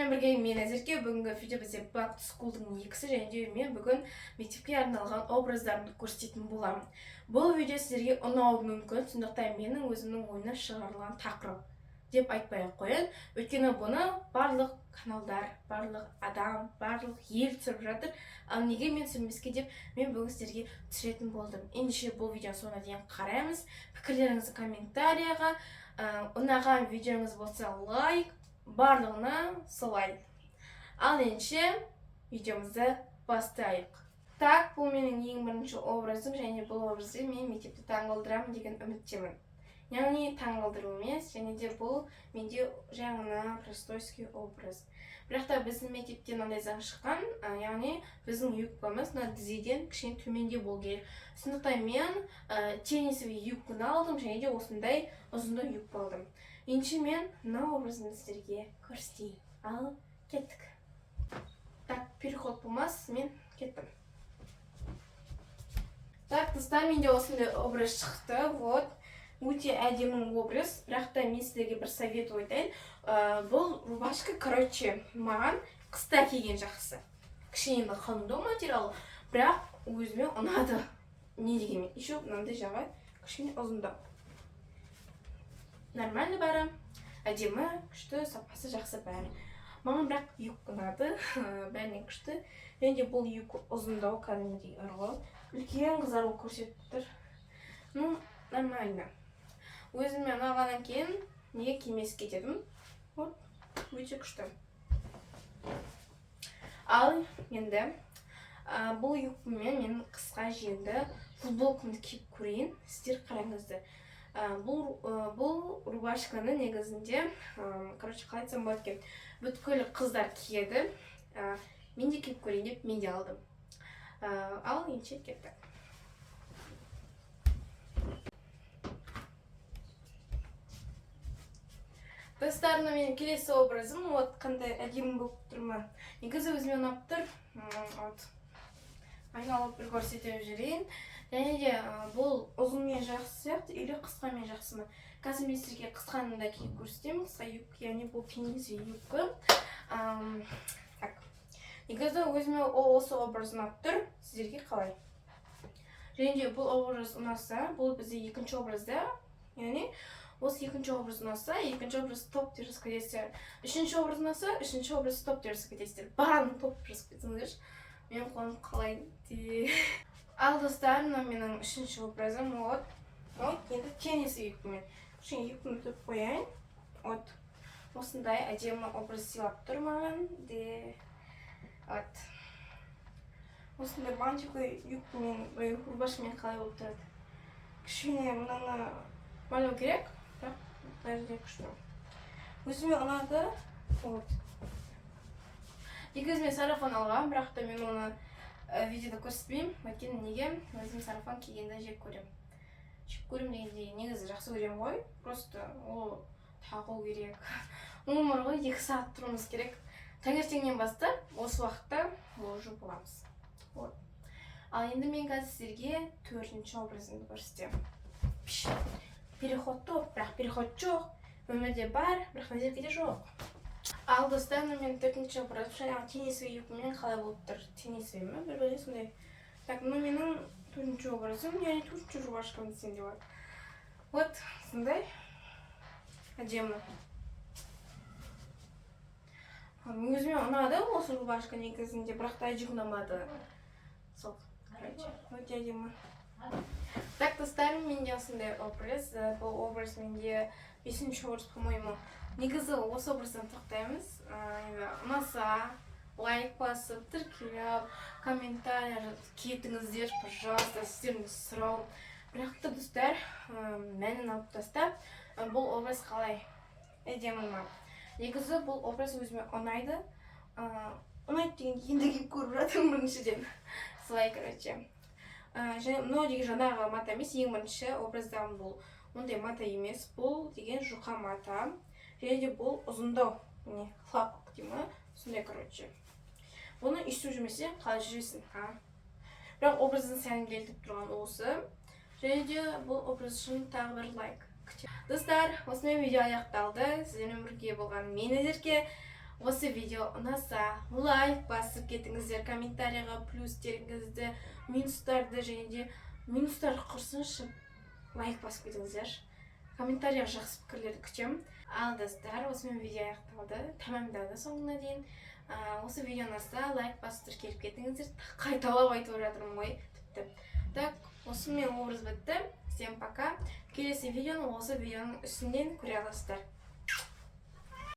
Сіздермен бірге мен әзірге бүгінгі видео бізде Back to School'дың екісі және де мен бүгін мектепке арналған образдарымды көрсететін боламын. Бұл видео сіздерге ұнауы мүмкін, сондықтан менің өзімнің ойына шығарылған тақырып деп айтпай-ақ қояйын. Өйткені бұны барлық каналдар, барлық адам, барлық ел түсіріп жатыр. Ал неге мен түсірмеске деп мен бүгін сіздерге түсіретін болдым. Ендеше бұл видеоны соңына дейін қараймыз. Пікірлеріңізді комментарияға, ұнаған видеоңыз болса лайк, барлығына солай. Ал ендеше видеомызды бастайық. Так, бұл менің ең бірінші образым, және бұл образды мен мектепте таңғалдырамын деген үміттемін. Яғни таңғалдыру емес, және де бұл менде жаңа простойский образ. Бірақ та біздің мектептен андай заң шыққан, яғни біздің юбкамыз тізеден кішкене төменде болу керек. Сондықтан мен теннисовый юбканы алдым, және де осындай ұзынды юбка алдым. Ендеше мен мына образымды сіздерге көрсетейін. Ал кеттік. Так, переход болмас, мен кеттім. Так, достар, менде осындай образ шықты. Вот. Өте әдемі образ, бірақ та мен сіздерге бір совет айтайын. Бұл рубашка, маған қыста киген жақсы. Кішкене қалыңдау материал, бірақ өзіме ұнады. Не дегенмен, еще мынандай жағы кішкене ұзындау. Нормально бәрі, әдемі, күшті, сапасы жақсы бәрі. Маған бірақ юбка ұнады, бәрінен күшті. Және де бұл юбка ұзындау, кәдімгідей ырғау. Үлкен қыздар ол көрсетіп тұр. Ну, нормально. Өзіме ұнағаннан кейін неге кимеске дедім. Вот, өте күшті. Ал енді бұл юбкамен мен қысқа жеңді футболкамды киіп көрейін. Сіздер қараңыздар. Бұл рубашканы негізінде, қалай айтсам болады екен, бүткіл қыздар киеді. Мен де киіп көрейін деп мен де алдым. Ал ендеше кеттік. Достарына менің келесі образым, вот қандай әдемі болып тұр ма. Негізі өзіме ұнап тұр. Айналып бір көрсетіп жүрейін. Және де бұл ұзынмен жақсы сияқты, или қысқамен жақсы ма. Қазір мен сіздерге қысқаны да киіп көрсетемін. Қысқа юбка, яғни бұл теннисовый юбка. Негізі өзіме осы образ ұнап тұр. Сіздерге қалай? Және де бұл образ ұнаса, бұл бізде екінші образда, яғни осы екінші образ ұнаса, екінші образ топ деп жазып кетесіздер. Үшінші образ ұнаса, үшінші образ топ деп жазып кетесіздер. Барлығын топ деп жазып кетсеңіздер, мен қолым қалай де. Ал достар, мына менің үшінші образым. Вот, енді теннисовый юбкамен. Кішкене юбканы түріп қояйын. Вот, осындай әдемі образ сыйлап тұр маған де. Вот. Осындай бантиковый юбкамен, рубашкамен қалай болып тұрады. Кішкене мынаны байлау керек. Бәрі күшті. Өзіме ұнады. Негізі мен сарафан алғам, бірақ та мен оны видеода көрсетпеймін. Өйткені неге өзім сарафан кигенді жек көрем. Жек көрем дегенде негізі жақсы көрем ғой. Просто ол тағу керек. Өмір ғой 2 сағат тұруымыз керек. Таңертеңнен бастап осы уақытта уже боламыз. Ал енді мен қазір сіздерге 4-ші образымды көрсетемін. Переход топ, бірақ переход жоқ. Өмірде бар, бірақ назеркеде жоқ. Ал достар, мен 4-ші образ, теннисовый юбкамен қалай болып тұр. Теннисовый ме? Бір-бірі сондай. Так, менің 4-ші образым, яғни 4-ші рубашкам десем де болады. Вот, сондай. Әдемі. Өзіме ұнады осы рубашка негізінде, бірақ та әжік ұнамады. Сол, өте әдемі. Так, достар, менде осындай образ. Бұл образ менде 5-ші образ, по-моему. Негізі осы образдан тоқтаймыз. Ұнаса, лайк басып, тіркеліп, комментарий кетіңіздер, пожалуйста, сіздердің сұрауым. Бірақ та, достар, мәнін алып тастап, бұл образ қалай? Әдемі ма? Негізі бұл образ өзіме ұнайды. Ұнайды деген енді киіп көріп жатырмын біріншіден. Солай, короче. Мынау деген жаңағы мата емес, ең бірінші образдағым бұл. Ондай мата емес, бұл деген жұқа мата. Және де бұл ұзындау. Хлапок деймі, сондай, короче. Бұны есту жүрмесе, қалай жүресің? Бірақ образдың сәнін келтіп тұрған осы. Және де бұл образ үшін тағы бір лайк. Достар, осымен видео аяқталды. Сіздермен бірге болған мен Назерке. осы видео ұнаса лайк басып кетіңіздер, комментарийға плюстеріңізді, минустарды және де минустарды құрсыншы лайк басып кетіңіздер. Комментарийға жақсы пікірлерді күтемін. Ал достар, осымен видео аяқталды, тамамдалды соңына дейін. Осы видео ұнаса лайк басып келіп кетіңіздер. Қайталап айтып жатырмын ғой тіпті. Так, осымен образ бітті. Всем пока. Келесі видеоны осы видеоның үстінен көре аласыздар.